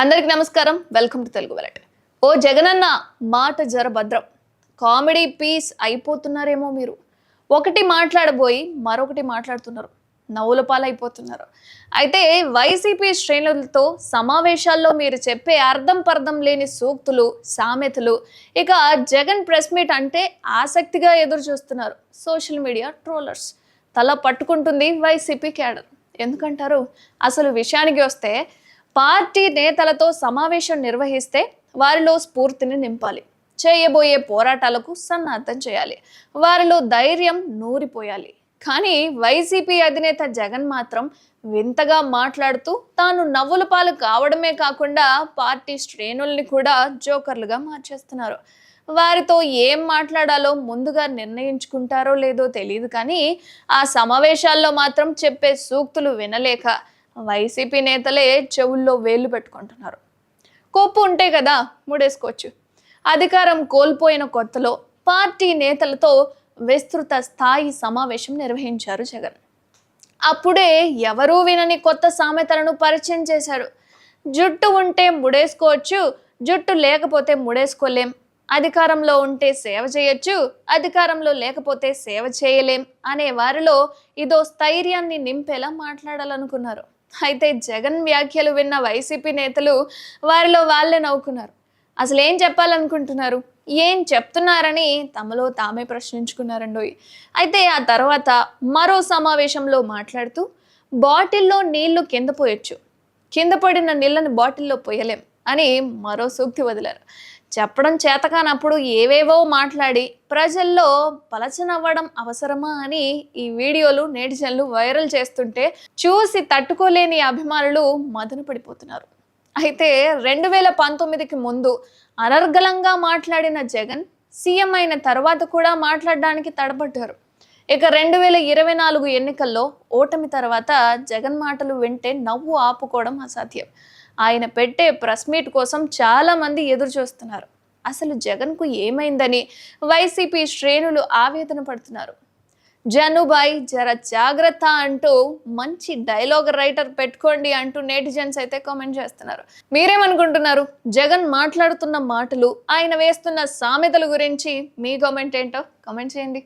అందరికి నమస్కారం. Welcome to Telugu వెలట్. ఓ జగనన్న మాట జర భద్రం. కామెడీ పీస్ అయిపోతున్నారేమో మీరు. ఒకటి మాట్లాడబోయి మరొకటి మాట్లాడుతున్నారు. నవ్వుల పాలైపోతున్నారు. అయితే వైసీపీ శ్రేణులతో సమావేశాల్లో మీరు చెప్పే అర్థం పర్థం లేని సూక్తులు, సామెతలు, ఇక జగన్ ప్రెస్ మీట్ అంటే ఆసక్తిగా ఎదురు చూస్తున్నారు సోషల్ మీడియా ట్రోలర్స్. తల పట్టుకుంటుంది వైసీపీ క్యాడర్. ఎందుకంటారు? అసలు విషయానికి వస్తే పార్టీ నేతలతో సమావేశం నిర్వహిస్తే వారిలో స్ఫూర్తిని నింపాలి, చేయబోయే పోరాటాలకు సన్నద్ధం చేయాలి, వారిలో ధైర్యం నూరిపోయాలి. కానీ వైసీపీ అధినేత జగన్ మాత్రం వింతగా మాట్లాడుతూ తాను నవ్వుల పాలు కావడమే కాకుండా పార్టీ శ్రేణుల్ని కూడా జోకర్లుగా మార్చేస్తున్నారు. వారితో ఏం మాట్లాడాలో ముందుగా నిర్ణయించుకుంటారో లేదో తెలియదు, కానీ ఆ సమావేశాల్లో మాత్రం చెప్పే సూక్తులు వినలేక వైసీపీ నేతలే చెవుల్లో వేళ్లు పెట్టుకుంటున్నారు. కోపు ఉంటే కదా ముడేసుకోవచ్చు. అధికారం కోల్పోయిన కొత్తలో పార్టీ నేతలతో విస్తృత స్థాయి సమావేశం నిర్వహించారు జగన్. అప్పుడే ఎవరూ వినని కొత్త సామెతలను పరిచయం చేశారు. జుట్టు ఉంటే ముడేసుకోవచ్చు, జుట్టు లేకపోతే ముడేసుకోలేం, అధికారంలో ఉంటే సేవ చేయొచ్చు, అధికారంలో లేకపోతే సేవ చేయలేం అనే వారిలో ఇదో స్థైర్యాన్ని నింపేలా మాట్లాడాలనుకున్నారు. అయితే జగన్ వ్యాఖ్యలు విన్న వైసీపీ నేతలు వారిలో వాళ్ళే నవ్వుకున్నారు. అసలు ఏం చెప్పాలనుకుంటున్నారు, ఏం చెప్తున్నారని తమలో తామే ప్రశ్నించుకున్నారండోయ్. అయితే ఆ తర్వాత మరో సమావేశంలో మాట్లాడుతూ బాటిల్లో నీళ్లు కింద పోయొచ్చు, కింద పడిన నీళ్ళని బాటిల్లో పోయలేం అని మరో సూక్తి వదిలారు. చెప్పడం చేతకానప్పుడు ఏవేవో మాట్లాడి ప్రజల్లో పలచనవ్వడం అవసరమా అని ఈ వీడియోలు నెటిజన్లు వైరల్ చేస్తుంటే చూసి తట్టుకోలేని అభిమానులు మదన పడిపోతున్నారు. అయితే 2019కి ముందు అనర్గళంగా మాట్లాడిన జగన్ సీఎం అయిన తర్వాత కూడా మాట్లాడడానికి తడబడ్డారు. ఇక 2024 ఎన్నికల్లో ఓటమి తర్వాత జగన్ మాటలు వింటే నవ్వు ఆపుకోవడం అసాధ్యం. ఆయన పెట్టే ప్రెస్ మీట్ కోసం చాలా మంది ఎదురు చూస్తున్నారు. అసలు జగన్కు ఏమైందని వైసీపీ శ్రేణులు ఆవేదన పడుతున్నారు. జనుబాయ్ జర జాగ్రత్త అంటూ మంచి డైలాగ్ రైటర్ పెట్టుకోండి అంటూ నెటిజన్స్ అయితే కామెంట్ చేస్తున్నారు. మీరేమనుకుంటున్నారు? జగన్ మాట్లాడుతున్న మాటలు, ఆయన వేస్తున్న సామెతల గురించి మీ కామెంట్ ఏంటో కామెంట్ చేయండి.